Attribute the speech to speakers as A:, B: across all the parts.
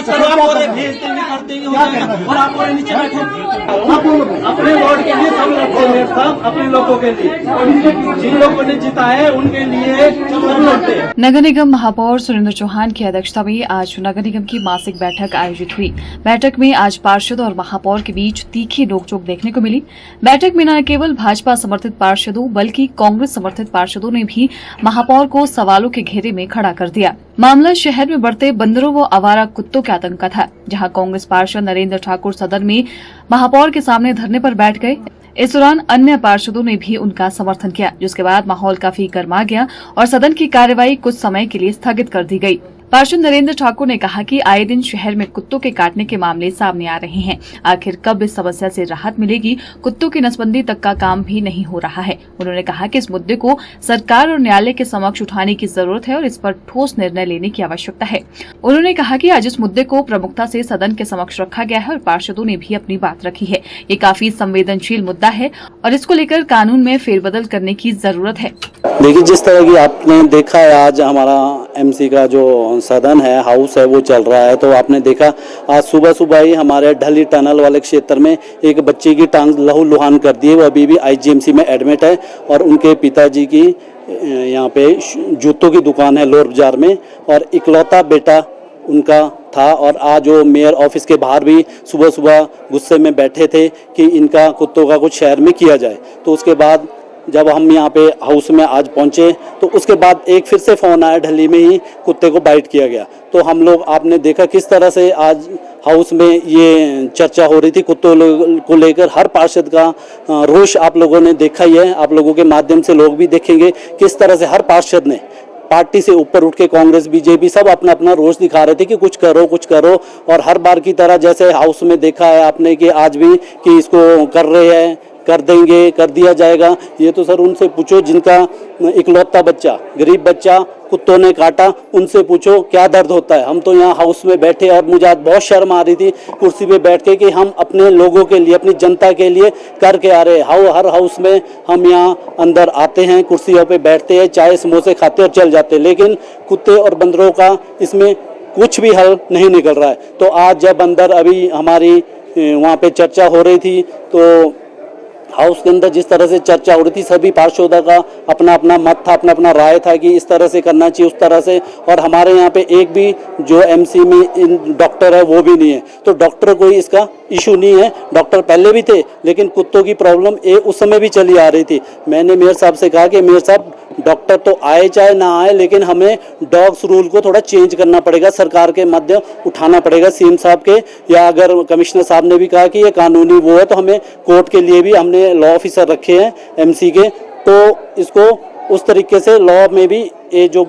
A: आप और भेज देंगे कर देंगे हो जाएगा और आप और नीचे बैठे अपने वोट के लिए सब लड़ते हैं सब अपने लोगों के लिए जिन लोगों ने जीता है उनके लिए सब लड़ते हैं।
B: नगर निगम महापौर सुरेंद्र चौहान की अध्यक्षता में आज नगर निगम की मासिक बैठक आयोजित हुई। बैठक में आज पार्षद और महापौर के बीच तीखी नोकझोंक देखने को मिली। बैठक में न केवल भाजपा समर्थित पार्षदों बल्कि कांग्रेस समर्थित पार्षदों ने भी महापौर को सवालों के घेरे में खड़ा कर दिया। मामला शहर में बढ़ते बंदरों व आवारा कुत्तों के आतंक का था, जहां कांग्रेस पार्षद नरेंद्र ठाकुर सदन में महापौर के सामने धरने पर बैठ गए। इस दौरान अन्य पार्षदों ने भी उनका समर्थन किया, जिसके बाद माहौल काफी गर्मा गया और सदन की कार्यवाही कुछ समय के लिए स्थगित कर दी गई। पार्षद नरेंद्र ठाकुर ने कहा कि आए दिन शहर में कुत्तों के काटने के मामले सामने आ रहे हैं। आखिर कब इस समस्या से राहत मिलेगी? कुत्तों की नसबंदी तक का काम भी नहीं हो रहा है। उन्होंने कहा कि इस मुद्दे को सरकार और न्यायालय के समक्ष उठाने की जरूरत है और इस पर ठोस निर्णय लेने की आवश्यकता है। उन्होंने कहा कि आज इस मुद्दे को प्रमुखता से सदन के समक्ष रखा गया है और पार्षदों ने भी अपनी बात रखी है। ये काफी संवेदनशील मुद्दा है और इसको लेकर कानून में फेरबदल करने की जरूरत है।
C: देखिए, जिस तरह की आपने देखा है आज हमारा एमसी का जो सदन है, हाउस है, वो चल रहा है, तो आपने देखा आज सुबह सुबह ही हमारे ढली टनल वाले क्षेत्र में एक बच्चे की टांग लहूलुहान कर दी है। वो अभी भी आईजीएमसी में एडमिट है और उनके पिताजी की यहाँ पे जूतों की दुकान है लोअर बाजार में और इकलौता बेटा उनका था। और आज वो मेयर ऑफिस के बाहर भी सुबह सुबह गुस्से में बैठे थे कि इनका कुत्तों का कुछ शहर में किया जाए। तो उसके बाद जब हम यहाँ पे हाउस में आज पहुँचे तो उसके बाद एक फिर से फ़ोन आया, ढली में ही कुत्ते को बाइट किया गया। तो हम लोग आपने देखा किस तरह से आज हाउस में ये चर्चा हो रही थी कुत्तों को लेकर। हर पार्षद का रोष आप लोगों ने देखा ही है, आप लोगों के माध्यम से लोग भी देखेंगे किस तरह से हर पार्षद ने पार्टी से ऊपर उठ के कांग्रेस बीजेपी सब अपना अपना रोष दिखा रहे थे कि कुछ करो। और हर बार की तरह जैसे हाउस में देखा है आपने कि आज भी कि इसको कर रहे हैं, कर देंगे, कर दिया जाएगा। ये तो सर उनसे पूछो जिनका इकलौता बच्चा, गरीब बच्चा कुत्तों ने काटा, उनसे पूछो क्या दर्द होता है। हम तो यहाँ हाउस में बैठे और मुझे आज बहुत शर्म आ रही थी कुर्सी पे बैठ के कि हम अपने लोगों के लिए, अपनी जनता के लिए करके आ रहे हैं। हर हाउस में हम यहाँ अंदर आते हैं, कुर्सियों पे बैठते हैं, चाय समोसे खाते और चल जाते हैं, लेकिन कुत्ते और बंदरों का इसमें कुछ भी हल नहीं निकल रहा है। तो आज जब अंदर अभी हमारी वहाँ पे चर्चा हो रही थी तो हाउस के अंदर जिस तरह से चर्चा हो रही थी सभी पार्षदों का अपना अपना मत था, अपना अपना राय था कि इस तरह से करना चाहिए, उस तरह से। और हमारे यहाँ पे एक भी जो एमसी में डॉक्टर है वो भी नहीं है, तो डॉक्टर कोई इसका इशू नहीं है। डॉक्टर पहले भी थे लेकिन कुत्तों की प्रॉब्लम उस समय भी चली आ रही थी। मैंने मेयर साहब से कहा कि मेयर साहब डॉक्टर तो आए चाहे ना आए, लेकिन हमें डॉग्स रूल को थोड़ा चेंज करना पड़ेगा, सरकार के माध्यम उठाना पड़ेगा सीएम साहब के, या अगर कमिश्नर साहब ने भी कहा कि ये कानूनी वो है तो हमें कोर्ट के लिए भी हमने लॉ ऑफिसर रखे हैं एमसी के, तो इसको उस तरीके से लॉ में भी ये जो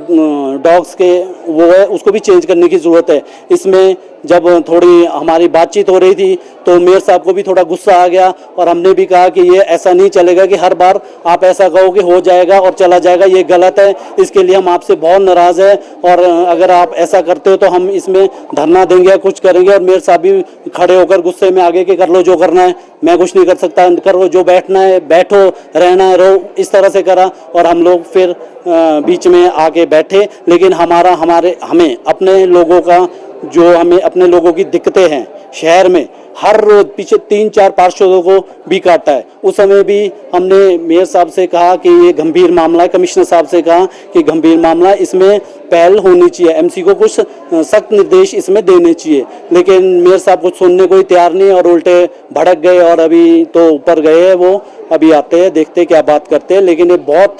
C: डॉग्स के वो है उसको भी चेंज करने की ज़रूरत है। इसमें जब थोड़ी हमारी बातचीत हो रही थी तो मेयर साहब को भी थोड़ा गुस्सा आ गया और हमने भी कहा कि ये ऐसा नहीं चलेगा कि हर बार आप ऐसा कहो कि हो जाएगा और चला जाएगा, ये गलत है। इसके लिए हम आपसे बहुत नाराज़ है और अगर आप ऐसा करते हो तो हम इसमें धरना देंगे, कुछ करेंगे। और मेयर साहब भी खड़े होकर गुस्से में आगे के कर लो जो करना है, मैं कुछ नहीं कर सकता, करो जो बैठना है बैठो, रहना है रहो, इस तरह से करा। और हम लोग फिर बीच में आके बैठे, लेकिन हमें अपने लोगों का जो हमें अपने लोगों की दिक्कतें हैं शहर में, हर रोज पीछे 3-4 पार्षदों को भी काटा है। उस समय भी हमने मेयर साहब से कहा कि ये गंभीर मामला है, कमिश्नर साहब से कहा कि गंभीर मामला है, इसमें पहल होनी चाहिए, एमसी को कुछ सख्त निर्देश इसमें देने चाहिए। लेकिन मेयर साहब कुछ सुनने को ही तैयार नहीं और उल्टे भड़क गए और अभी तो ऊपर गए हैं, वो अभी आते हैं, देखते क्या बात करते हैं। लेकिन ये बहुत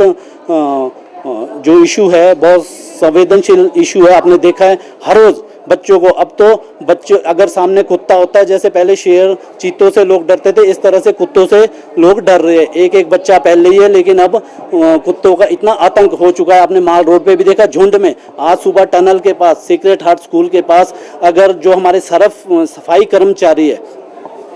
C: जो इशू है बहुत संवेदनशील इशू है। आपने देखा है हर रोज बच्चों को, अब तो बच्चे अगर सामने कुत्ता होता है, जैसे पहले शेर चीतों से लोग डरते थे, इस तरह से कुत्तों से लोग डर रहे हैं। एक बच्चा पहले ही है, लेकिन अब कुत्तों का इतना आतंक हो चुका है। आपने माल रोड पे भी देखा झुंड में, आज सुबह टनल के पास, सीक्रेट हार्ट स्कूल के पास, अगर जो हमारे सफाई कर्मचारी है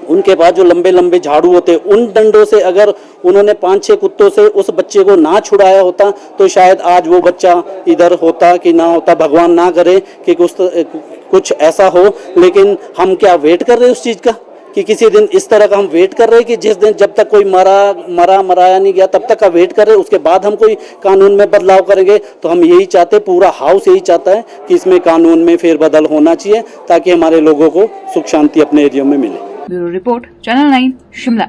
C: उनके पास जो लंबे लंबे झाड़ू होते हैं, उन डंडों से अगर उन्होंने 5-6 कुत्तों से उस बच्चे को ना छुड़ाया होता तो शायद आज वो बच्चा इधर होता कि ना होता, भगवान ना करे कि कुछ ऐसा हो। लेकिन हम क्या वेट कर रहे हैं उस चीज़ का कि किसी दिन इस तरह का हम वेट कर रहे हैं कि जिस दिन जब तक कोई मराया नहीं गया तब तक का वेट कर रहे हैं, उसके बाद हम कोई कानून में बदलाव करेंगे। तो हम यही चाहते, पूरा हाउस यही चाहता है कि इसमें कानून में फेरबदल होना चाहिए ताकि हमारे लोगों को सुख शांति अपने एरिया में मिले।
B: Bureau report, channel 9, Shimla.